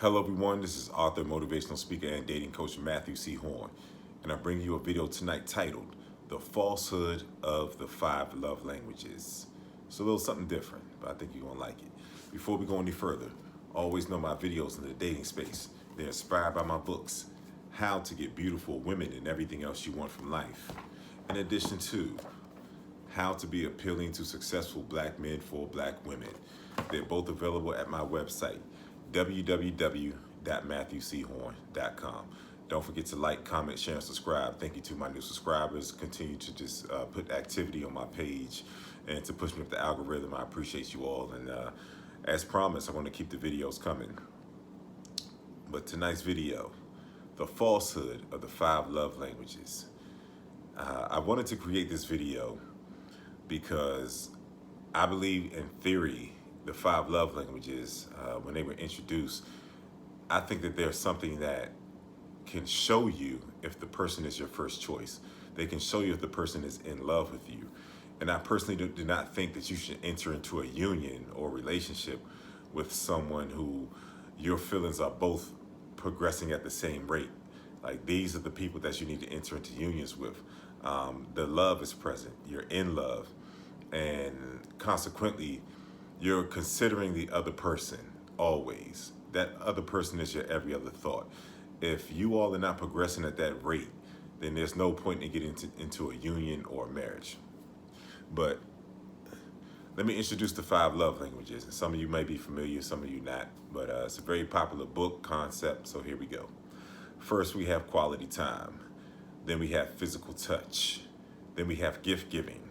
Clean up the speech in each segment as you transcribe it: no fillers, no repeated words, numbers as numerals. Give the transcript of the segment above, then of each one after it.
Hello everyone, this is author, motivational speaker, and dating coach Matthew C. Horn, and I bring you a video tonight titled, The Falsehood of the Five Love Languages. It's a little something different, but I think you're gonna like it. Before we go any further, always know my videos in the dating space. They're inspired by my books, How to Get Beautiful Women and Everything Else You Want from Life. In addition to How to Be Appealing to Successful Black Men for Black Women. They're both available at my website, www.matthewchorne.com. Don't forget to like, comment, share, and subscribe. Thank you to my new subscribers. Continue to just put activity on my page and to push me up the algorithm. I appreciate you all. And as promised, I want to keep the videos coming. But tonight's video, the falsehood of the five love languages. I wanted to create this video because I believe in theory, the five love languages, when they were introduced, I think that there's something that can show you if the person is your first choice. They can show you if the person is in love with you. And I personally do not think that you should enter into a union or relationship with someone who your feelings are both progressing at the same rate. Like, these are the people that you need to enter into unions with. The love is present, you're in love, and consequently, you're considering the other person always. That other person is your every other thought. If you all are not progressing at that rate, then there's no point in getting into a union or a marriage. But let me introduce the five love languages. And some of you may be familiar, some of you not. But it's a very popular book concept, so here we go. First, we have quality time. Then we have physical touch. Then we have gift giving.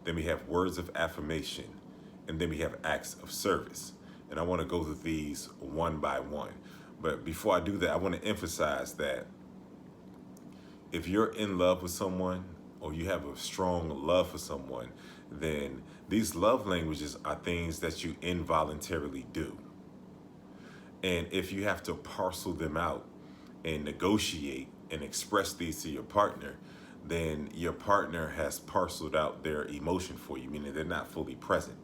Then we have words of affirmation. And then we have acts of service. And I want to go through these one by one. But before I do that, I want to emphasize that if you're in love with someone or you have a strong love for someone, then these love languages are things that you involuntarily do. And if you have to parcel them out and negotiate and express these to your partner, then your partner has parceled out their emotion for you, meaning they're not fully present.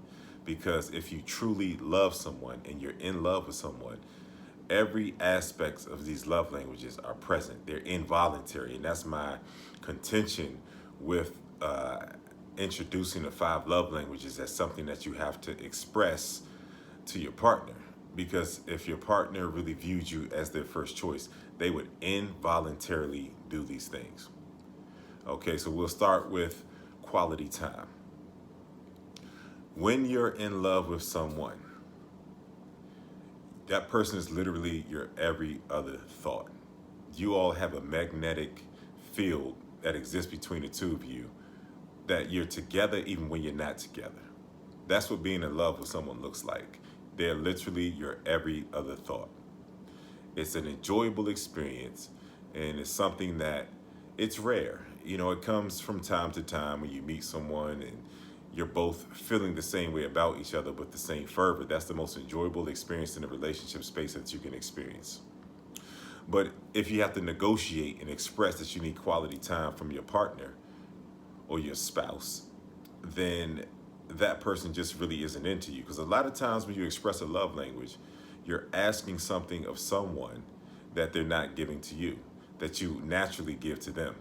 Because if you truly love someone and you're in love with someone, every aspect of these love languages are present. They're involuntary. And that's my contention with introducing the five love languages as something that you have to express to your partner. Because if your partner really viewed you as their first choice, they would involuntarily do these things. Okay, so we'll start with quality time. When you're in love with someone, that person is literally your every other thought. You all have a magnetic field that exists between the two of you, that you're together even when you're not together. That's what being in love with someone looks like. They're literally your every other thought. It's an enjoyable experience, and it's something that it's rare. You know, it comes from time to time when you meet someone and you're both feeling the same way about each other with the same fervor. That's the most enjoyable experience in the relationship space that you can experience. But if you have to negotiate and express that you need quality time from your partner or your spouse, then that person just really isn't into you. Because a lot of times when you express a love language, you're asking something of someone that they're not giving to you, that you naturally give to them.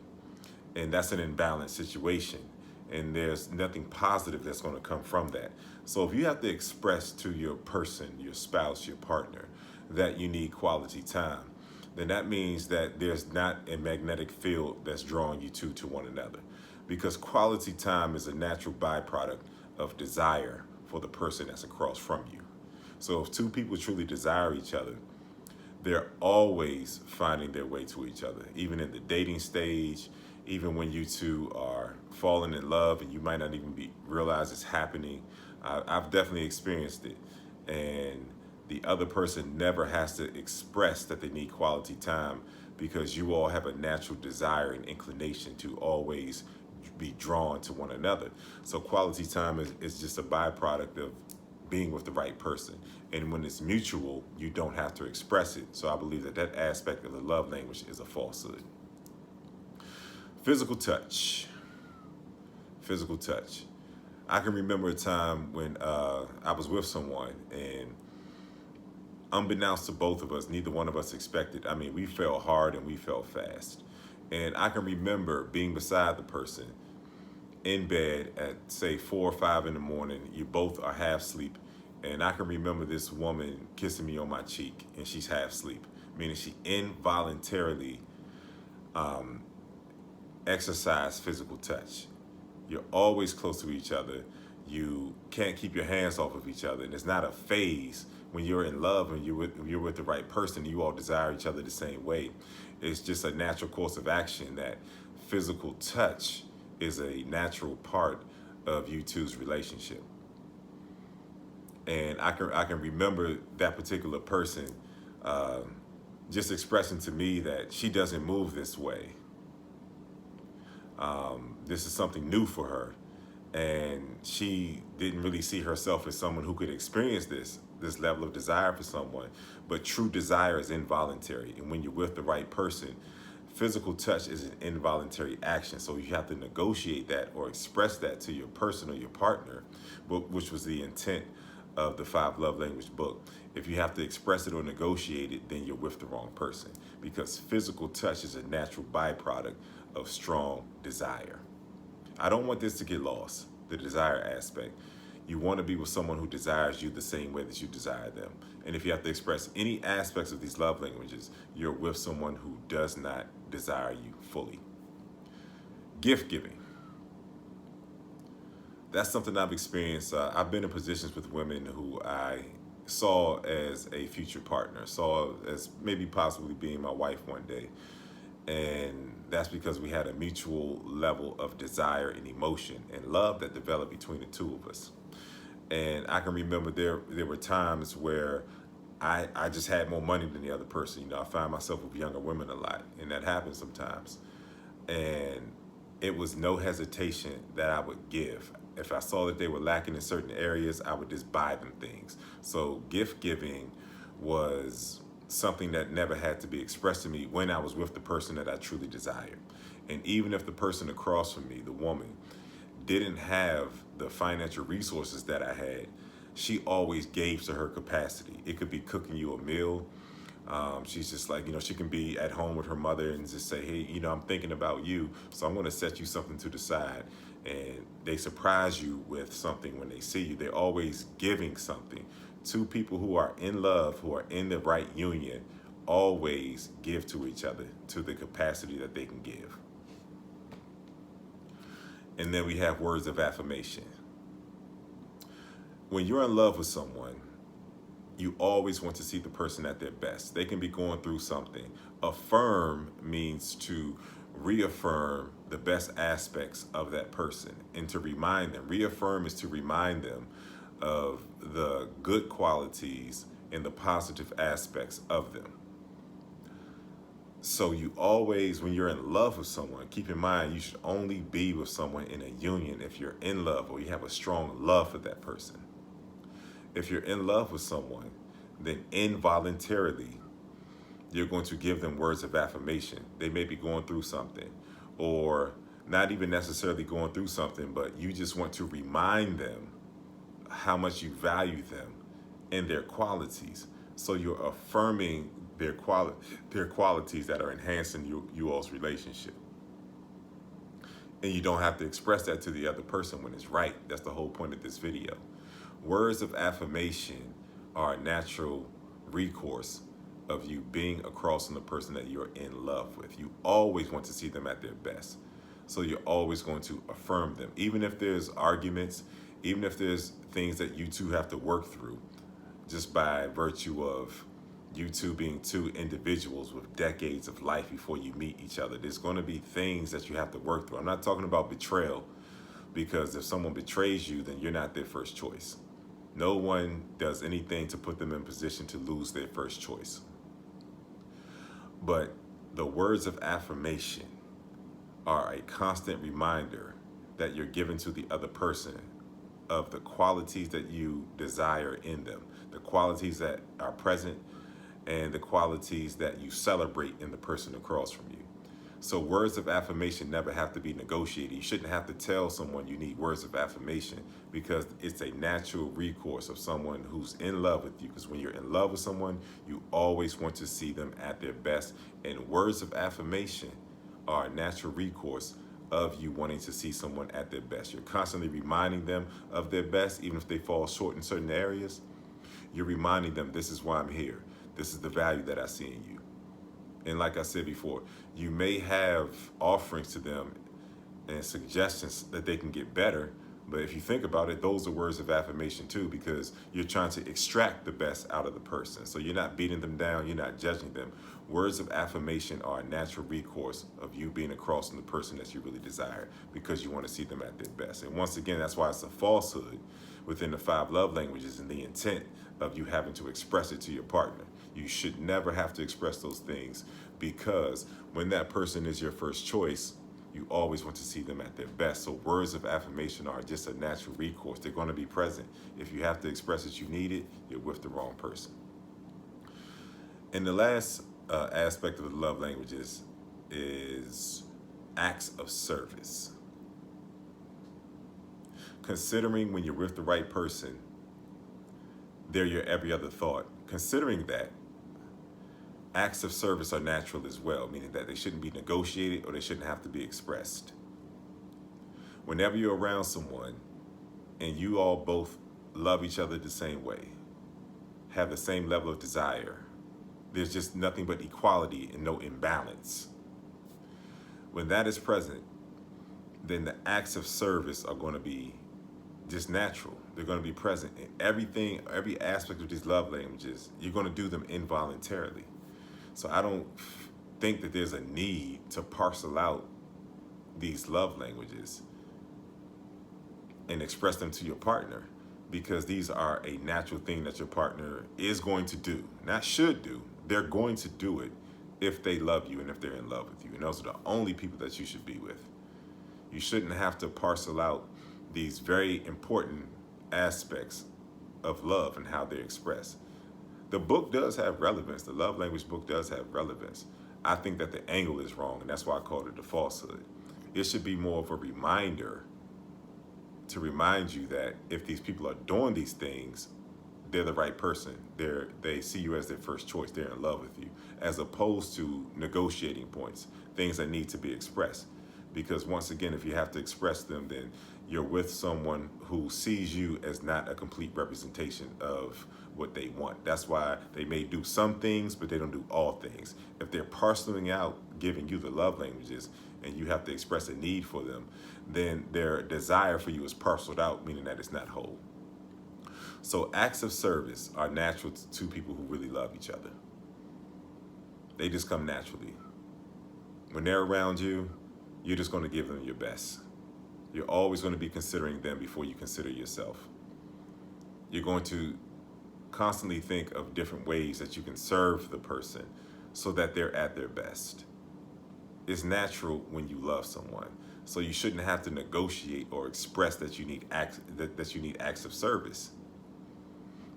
And that's an imbalanced situation. And there's nothing positive that's going to come from that. So if you have to express to your person, your spouse, your partner, that you need quality time, then that means that there's not a magnetic field that's drawing you two to one another. Because quality time is a natural byproduct of desire for the person that's across from you. So if two people truly desire each other, they're always finding their way to each other, even in the dating stage, even when you two are falling in love and you might not even realize it's happening. I've definitely experienced it. And the other person never has to express that they need quality time, because you all have a natural desire and inclination to always be drawn to one another. So quality time is just a byproduct of being with the right person. And when it's mutual, you don't have to express it. So I believe that that aspect of the love language is a falsehood. Physical touch. Physical touch. I can remember a time when I was with someone and unbeknownst to both of us, neither one of us expected. I mean, we fell hard and we fell fast. And I can remember being beside the person in bed at, say, 4 or 5 in the morning. You both are half asleep. And I can remember this woman kissing me on my cheek, and she's half asleep, meaning she involuntarily exercised physical touch. You're always close to each other. You can't keep your hands off of each other. And it's not a phase when you're in love and you're with the right person, you all desire each other the same way. It's just a natural course of action that physical touch is a natural part of you two's relationship. And I can remember that particular person just expressing to me that she doesn't move this way. This is something new for her, and she didn't really see herself as someone who could experience this level of desire for someone. But true desire is involuntary, and when you're with the right person, physical touch is an involuntary action. So you have to negotiate that or express that to your person or your partner, which was the intent of the 5 Love Language book. If you have to express it or negotiate it, then you're with the wrong person, because physical touch is a natural byproduct of strong desire. I don't want this to get lost, the desire aspect. You want to be with someone who desires you the same way that you desire them. And if you have to express any aspects of these love languages, you're with someone who does not desire you fully. Gift giving. That's something I've experienced. I've been in positions with women who I saw as a future partner, saw as maybe possibly being my wife one day. And that's because we had a mutual level of desire and emotion and love that developed between the two of us. And I can remember there were times where I just had more money than the other person. You know, I find myself with younger women a lot, and that happens sometimes. And it was no hesitation that I would give. If I saw that they were lacking in certain areas, I would just buy them things. So gift giving was something that never had to be expressed to me when I was with the person that I truly desired. And even if the person across from me, the woman, didn't have the financial resources that I had, she always gave to her capacity. It could be cooking you a meal. She's just like, she can be at home with her mother and just say, hey, I'm thinking about you, so I'm going to set you something to the side. And they surprise you with something when they see you. They're always giving something. Two people who are in love, who are in the right union, always give to each other to the capacity that they can give. And then we have words of affirmation. When you're in love with someone, you always want to see the person at their best. They can be going through something. Affirm means to reaffirm the best aspects of that person and to remind them. Reaffirm is to remind them of the good qualities and the positive aspects of them. So you always, when you're in love with someone, keep in mind you should only be with someone in a union if you're in love or you have a strong love for that person. If you're in love with someone, then involuntarily, you're going to give them words of affirmation. They may be going through something, or not even necessarily going through something, but you just want to remind them how much you value them and their qualities. So you're affirming their qualities that are enhancing you all's relationship. And you don't have to express that to the other person when it's right. That's the whole point of this video. Words of affirmation are a natural recourse of you being across from the person that you're in love with. You always want to see them at their best. So you're always going to affirm them. Even if there's arguments, even if there's things that you two have to work through, just by virtue of you two being two individuals with decades of life before you meet each other, there's going to be things that you have to work through. I'm not talking about betrayal, because if someone betrays you, then you're not their first choice. No one does anything to put them in position to lose their first choice. But the words of affirmation are a constant reminder that you're giving to the other person of the qualities that you desire in them, the qualities that are present and the qualities that you celebrate in the person across from you. So words of affirmation never have to be negotiated. You shouldn't have to tell someone you need words of affirmation, because it's a natural recourse of someone who's in love with you. Because when you're in love with someone, you always want to see them at their best. And words of affirmation are a natural recourse of you wanting to see someone at their best. You're constantly reminding them of their best, even if they fall short in certain areas. You're reminding them, this is why I'm here. This is the value that I see in you. And like I said before, you may have offerings to them and suggestions that they can get better. But if you think about it, those are words of affirmation too, because you're trying to extract the best out of the person. So you're not beating them down, you're not judging them. Words of affirmation are a natural recourse of you being across from the person that you really desire, because you want to see them at their best. And once again, that's why it's a falsehood within the 5 love languages, and the intent of you having to express it to your partner. You should never have to express those things, because when that person is your first choice, you always want to see them at their best. So words of affirmation are just a natural recourse. They're going to be present. If you have to express that you need it, you're with the wrong person. And the last aspect of the love languages is acts of service. Considering when you're with the right person, they're your every other thought. Considering that, acts of service are natural as well, meaning that they shouldn't be negotiated or they shouldn't have to be expressed. Whenever you're around someone and you all both love each other the same way, have the same level of desire, there's just nothing but equality and no imbalance. When that is present, then the acts of service are going to be just natural. They're going to be present in everything, every aspect of these love languages. You're going to do them involuntarily. So I don't think that there's a need to parcel out these love languages and express them to your partner, because these are a natural thing that your partner is going to do, not should do. They're going to do it if they love you and if they're in love with you. And those are the only people that you should be with. You shouldn't have to parcel out these very important aspects of love and how they're expressed. The book does have relevance. The love language book does have relevance. I think that the angle is wrong, and that's why I called it the falsehood. It should be more of a reminder to remind you that if these people are doing these things, they're the right person. They see you as their first choice. They're in love with you, as opposed to negotiating points, things that need to be expressed. Because once again, if you have to express them, then you're with someone who sees you as not a complete representation of what they want. That's why they may do some things, but they don't do all things. If they're parceling out, giving you the love languages, and you have to express a need for them, then their desire for you is parceled out, meaning that it's not whole. So acts of service are natural to two people who really love each other. They just come naturally. When they're around you, you're just going to give them your best. You're always going to be considering them before you consider yourself. You're going to constantly think of different ways that you can serve the person so that they're at their best. It's natural when you love someone. So you shouldn't have to negotiate or express that you need acts of service,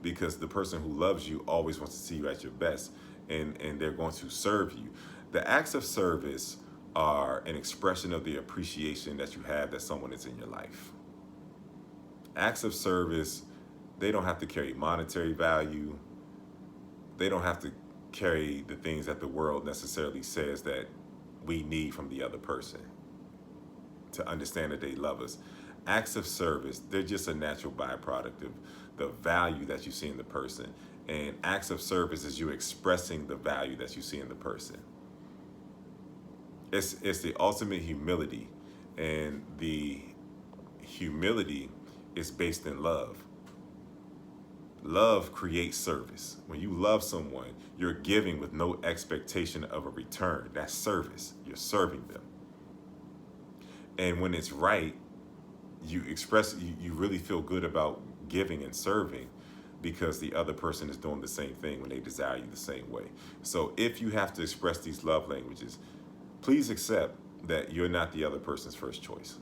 because the person who loves you always wants to see you at your best, and they're going to serve you. The acts of service are an expression of the appreciation that you have that someone is in your life. Acts of service, they don't have to carry monetary value. They don't have to carry the things that the world necessarily says that we need from the other person to understand that they love us. Acts of service, they're just a natural byproduct of the value that you see in the person. And acts of service is you expressing the value that you see in the person. It's the ultimate humility, and the humility is based in love. Love creates service. When you love someone, you're giving with no expectation of a return. That's service. You're serving them. And when it's right, you really feel good about giving and serving, because the other person is doing the same thing when they desire you the same way. So if you have to express these love languages, please accept that you're not the other person's first choice.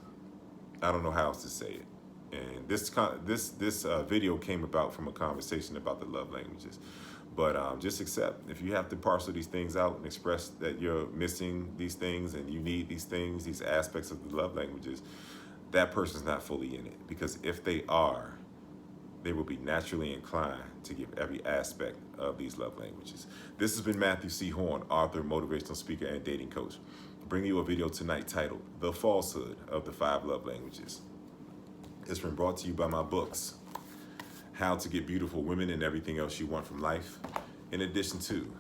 I don't know how else to say it. And this video came about from a conversation about the love languages. But just accept, if you have to parcel these things out and express that you're missing these things and you need these things, these aspects of the love languages, that person's not fully in it. Because if they are, they will be naturally inclined to give every aspect of these love languages. This has been Matthew C. Horne, author, motivational speaker, and dating coach, bringing you a video tonight titled The Falsehood of the 5 Love Languages. It's been brought to you by my books, How to Get Beautiful Women and Everything Else You Want from Life, in addition to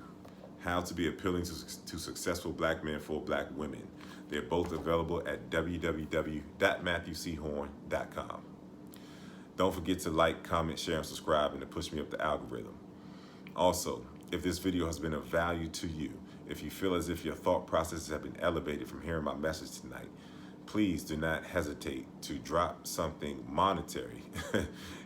How to Be Appealing to Successful Black Men for Black Women. They're both available at www.matthewchorne.com. Don't forget to like, comment, share, and subscribe, and to push me up the algorithm. Also, if this video has been of value to you, if you feel as if your thought processes have been elevated from hearing my message tonight, please do not hesitate to drop something monetary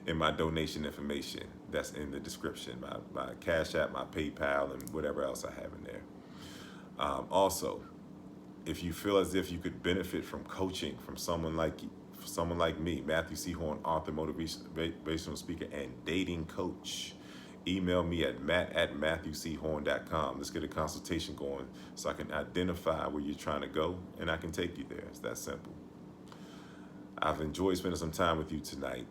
in my donation information that's in the description, my Cash App, my PayPal, and whatever else I have in there. Also, if you feel as if you could benefit from coaching from someone like me, Matthew C. Horne, author, motivational speaker, and dating coach, email me at matt@matthewchorne.com. Let's get a consultation going so I can identify where you're trying to go and I can take you there. It's that simple. I've enjoyed spending some time with you tonight.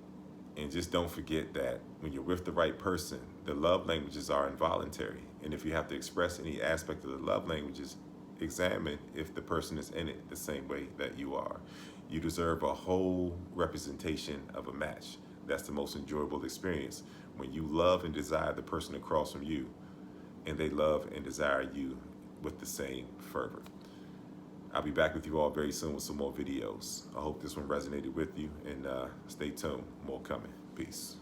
And just don't forget that when you're with the right person, the love languages are involuntary. And if you have to express any aspect of the love languages, examine if the person is in it the same way that you are. You deserve a whole representation of a match. That's the most enjoyable experience, when you love and desire the person across from you and they love and desire you with the same fervor. I'll be back with you all very soon with some more videos. I hope this one resonated with you, and stay tuned. More coming. Peace.